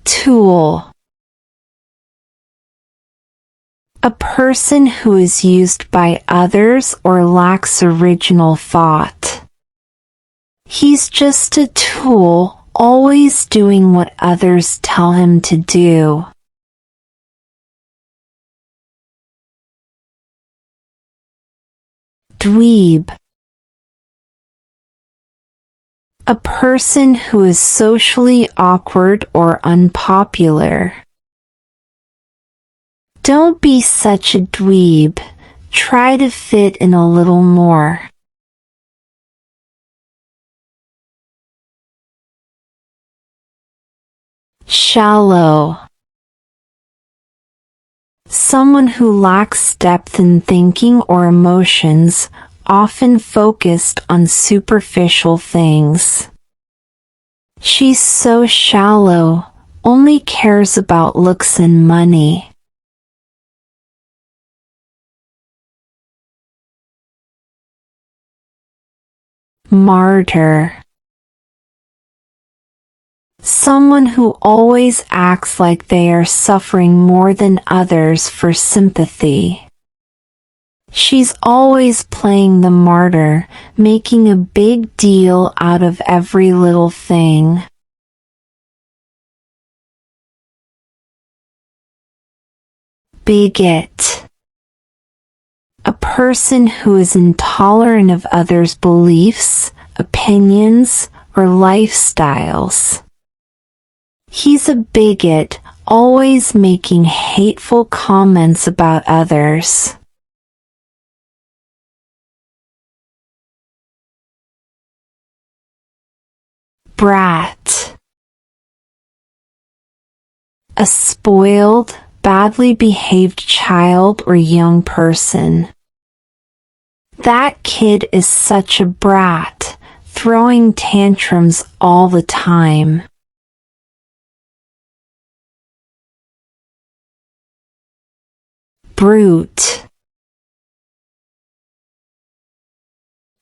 Tool. A person who is used by others or lacks original thought. He's just a tool, always doing what others tell him to do. Dweeb. A person who is socially awkward or unpopular. Don't be such a dweeb. Try to fit in a little more. Shallow. Someone who lacks depth in thinking or emotions, often focused on superficial things. She's so shallow, only cares about looks and money. Martyr. Someone who always acts like they are suffering more than others for sympathy. She's always playing the martyr, making a big deal out of every little thing. Bigot. A person who is intolerant of others' beliefs, opinions, or lifestyles. He's a bigot, always making hateful comments about others. Brat. A spoiled, badly behaved child or young person. That kid is such a brat, throwing tantrums all the time. Brute.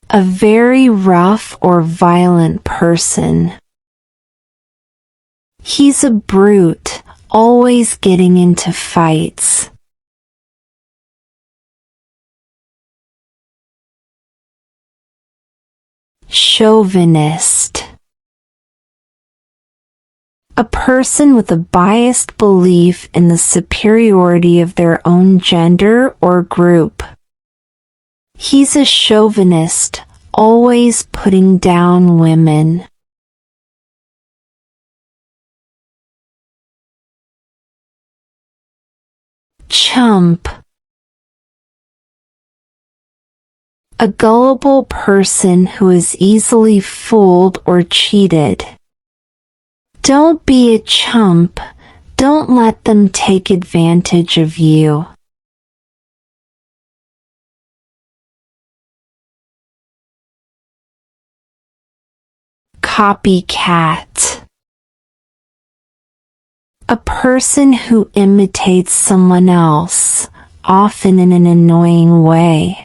A very rough or violent person. He's a brute, always getting into fights. Chauvinist. A person with a biased belief in the superiority of their own gender or group. He's a chauvinist, always putting down women. Chump. A gullible person who is easily fooled or cheated. Don't be a chump. Don't let them take advantage of you. Copycat. A person who imitates someone else, often in an annoying way.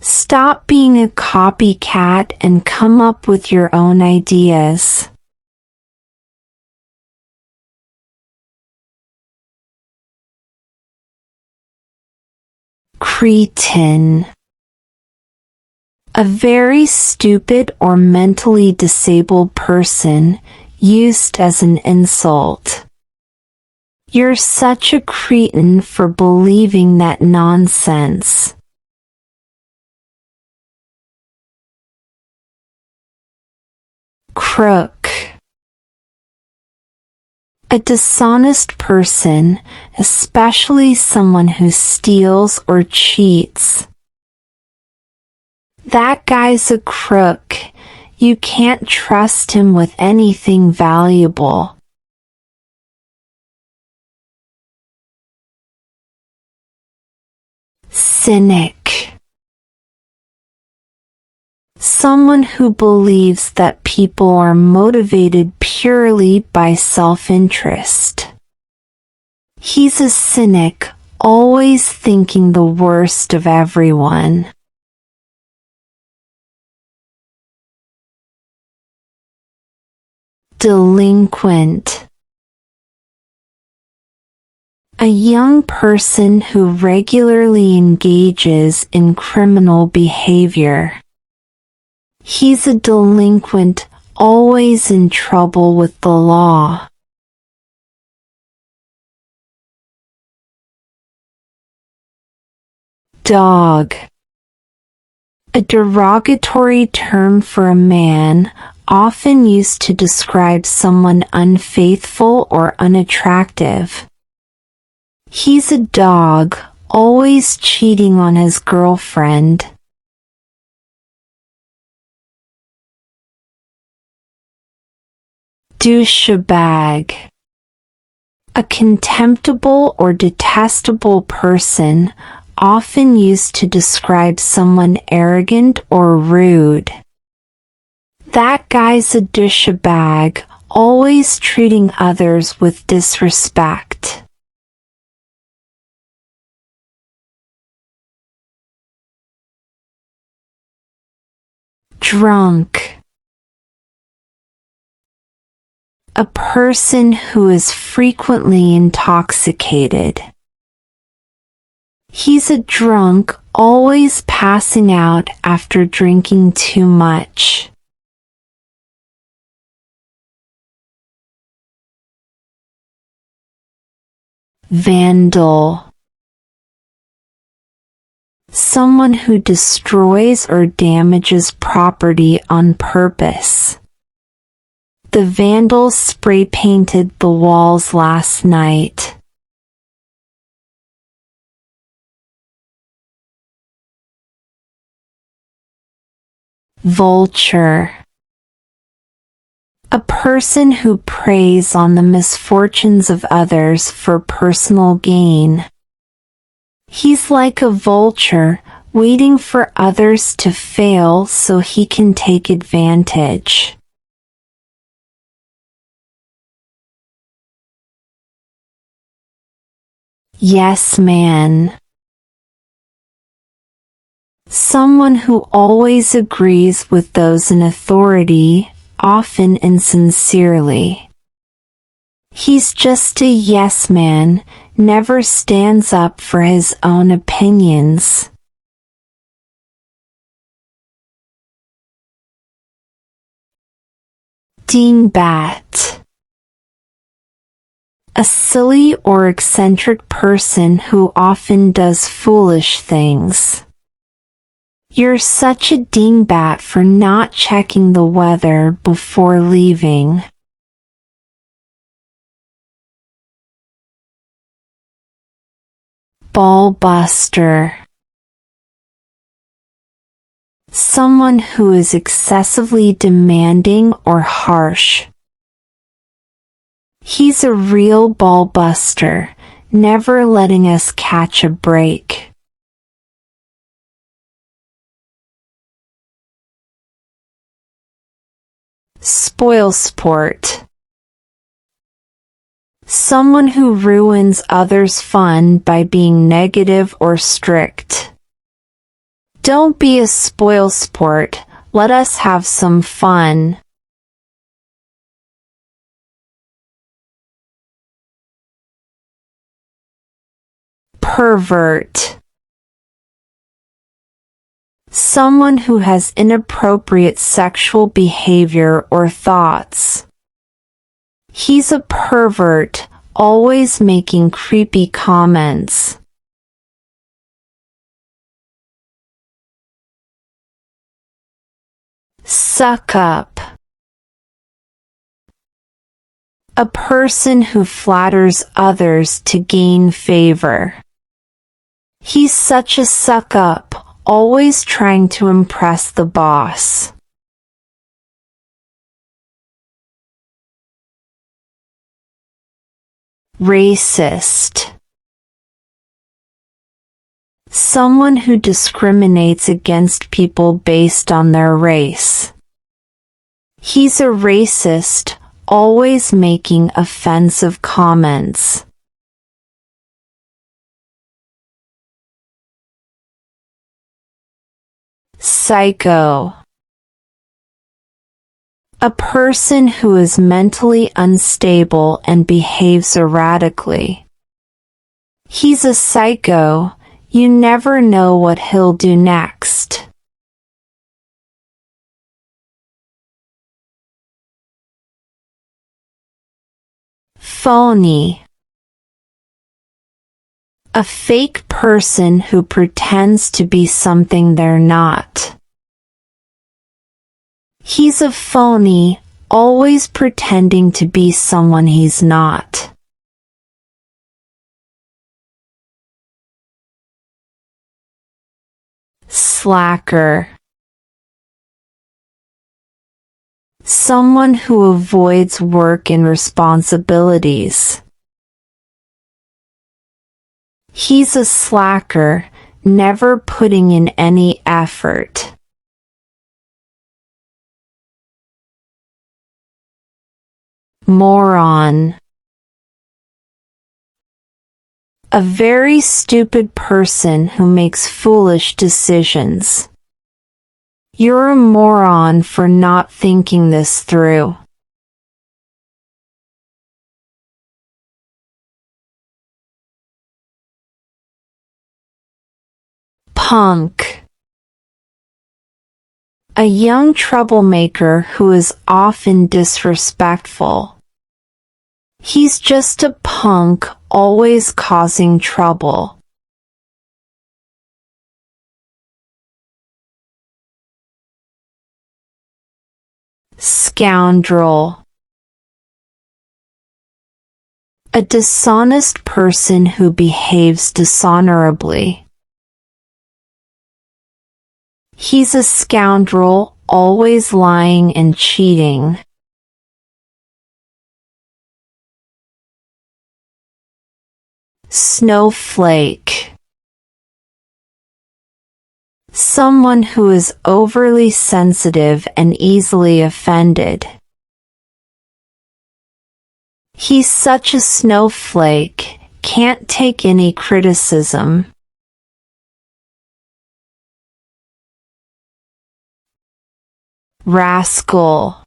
Stop being a copycat and come up with your own ideas. Cretin. A very stupid or mentally disabled person, used as an insult. You're such a cretin for believing that nonsense. Crook. A dishonest person, especially someone who steals or cheats. That guy's a crook. You can't trust him with anything valuable. Cynic. Someone who believes that people are motivated purely by self-interest. He's a cynic, always thinking the worst of everyone. Delinquent. A young person who regularly engages in criminal behavior. He's a delinquent, always in trouble with the law. Dog. A derogatory term for a man, often used to describe someone unfaithful or unattractive. He's a dog, always cheating on his girlfriend. Douchebag. A contemptible or detestable person, often used to describe someone arrogant or rude. That guy's a douchebag, always treating others with disrespect. Drunk. A person who is frequently intoxicated. He's a drunk, always passing out after drinking too much. Vandal. Someone who destroys or damages property on purpose. The vandals spray painted the walls last night. Vulture. A person who preys on the misfortunes of others for personal gain. He's like a vulture, waiting for others to fail so he can take advantage. Yes man. Someone who always agrees with those in authority, often insincerely. He's just a yes man, never stands up for his own opinions. Dingbat. A silly or eccentric person who often does foolish things. You're such a dingbat for not checking the weather before leaving. Ballbuster. Someone who is excessively demanding or harsh. He's a real ballbuster, never letting us catch a break. Spoilsport. Someone who ruins others' fun by being negative or strict. Don't be a spoilsport, let us have some fun. Pervert. Someone who has inappropriate sexual behavior or thoughts. He's a pervert, always making creepy comments. Suck up. A person who flatters others to gain favor. He's such a suck up, always trying to impress the boss. Racist. Someone who discriminates against people based on their race. He's a racist, always making offensive comments. Psycho. A person who is mentally unstable and behaves erratically. He's a psycho. You never know what he'll do next. Phony. A fake person who pretends to be something they're not. He's a phony, always pretending to be someone he's not. Slacker. Someone who avoids work and responsibilities. He's a slacker, never putting in any effort. Moron. A very stupid person who makes foolish decisions. You're a moron for not thinking this through. Punk. A young troublemaker who is often disrespectful. He's just a punk, always causing trouble. Scoundrel. A dishonest person who behaves dishonorably. He's a scoundrel, always lying and cheating. Snowflake. Someone who is overly sensitive and easily offended. He's such a snowflake, can't take any criticism. Rascal.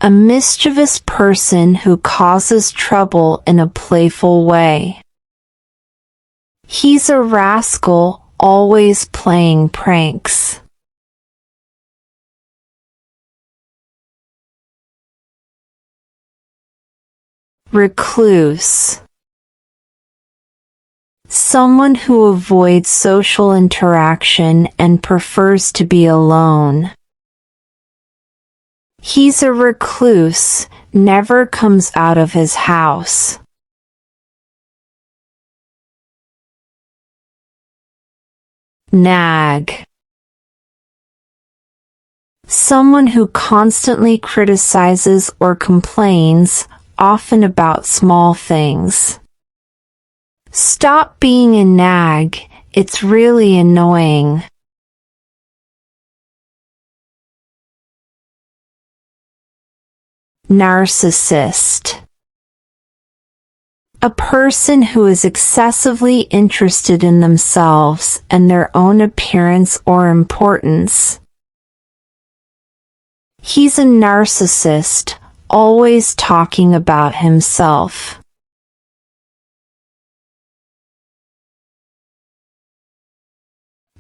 A mischievous person who causes trouble in a playful way. He's a rascal, always playing pranks. Recluse. Someone who avoids social interaction and prefers to be alone. He's a recluse, never comes out of his house. Nag. Someone who constantly criticizes or complains, often about small things. Stop being a nag, it's really annoying. Narcissist. A person who is excessively interested in themselves and their own appearance or importance. He's a narcissist, always talking about himself.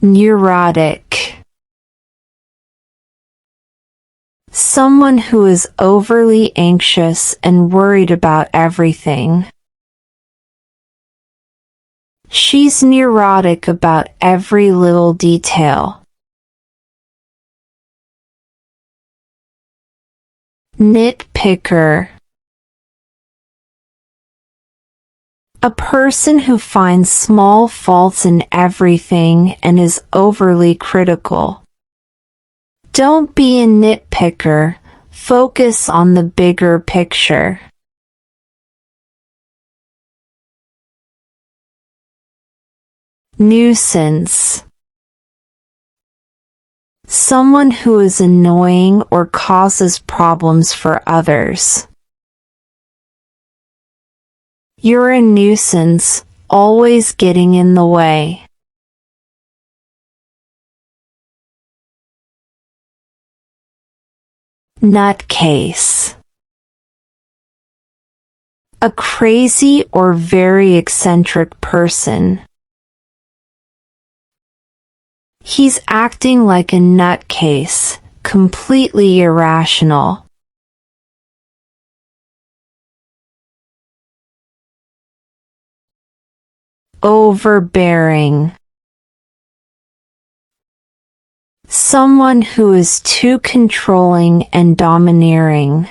Neurotic. Someone who is overly anxious and worried about everything. She's neurotic about every little detail. Nitpicker. A person who finds small faults in everything and is overly critical. Don't be a nitpicker, focus on the bigger picture. Nuisance. Someone who is annoying or causes problems for others. You're a nuisance, always getting in the way. Nutcase. A crazy or very eccentric person. He's acting like a nutcase, completely irrational. Overbearing. Someone who is too controlling and domineering.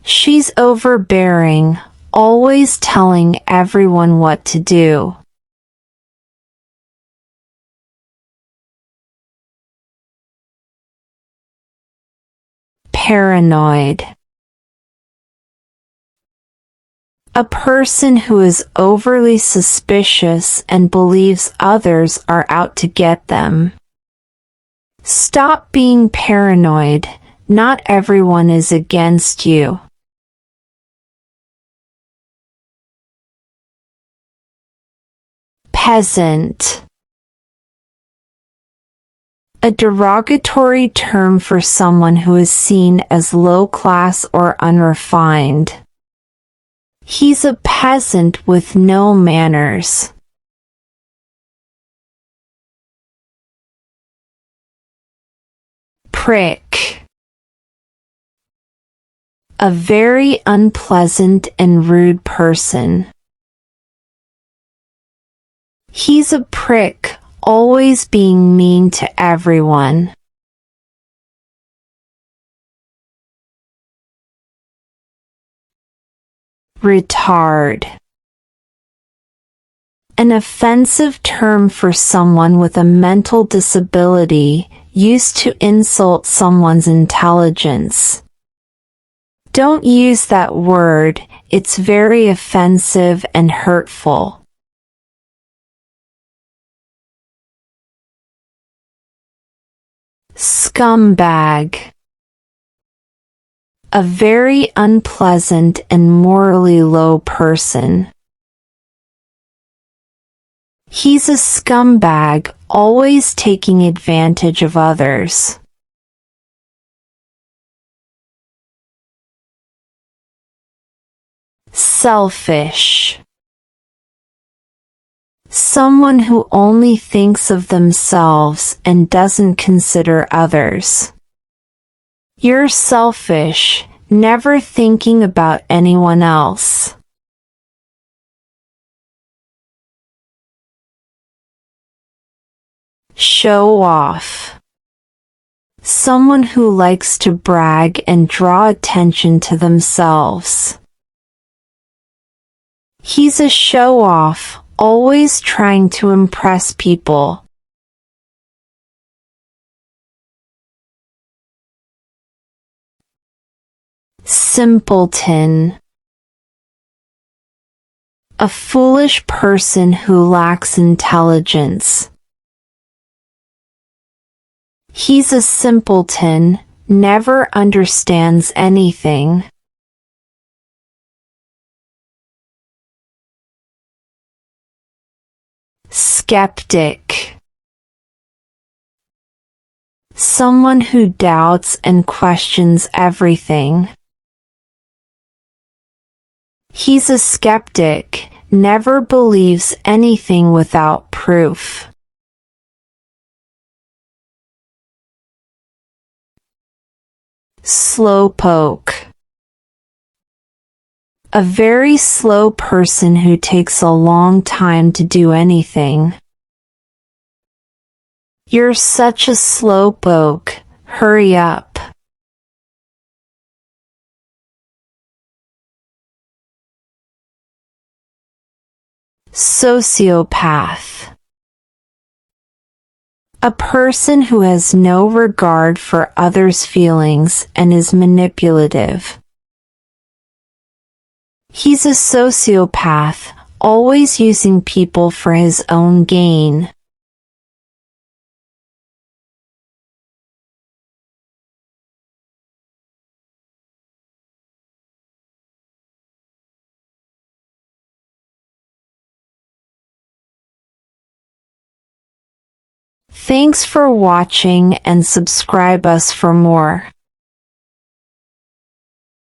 She's overbearing, always telling everyone what to do. Paranoid. A person who is overly suspicious and believes others are out to get them. Stop being paranoid. Not everyone is against you. Peasant. A derogatory term for someone who is seen as low class or unrefined. He's a peasant with no manners. Prick. A very unpleasant and rude person. He's a prick, always being mean to everyone. Retard. An offensive term for someone with a mental disability, used to insult someone's intelligence. Don't use that word, it's very offensive and hurtful. Scumbag. A very unpleasant and morally low person. He's a scumbag, always taking advantage of others. Selfish. Someone who only thinks of themselves and doesn't consider others. You're selfish, never thinking about anyone else. Show off. Someone who likes to brag and draw attention to themselves. He's a show-off, always trying to impress people. Simpleton. A foolish person who lacks intelligence. He's a simpleton, never understands anything. Skeptic. Someone who doubts and questions everything. He's a skeptic, never believes anything without proof. Slowpoke. A very slow person who takes a long time to do anything. You're such a slowpoke, hurry up. Sociopath. A person who has no regard for others' feelings and is manipulative. He's a sociopath, always using people for his own gain. Thanks for watching and subscribe us for more.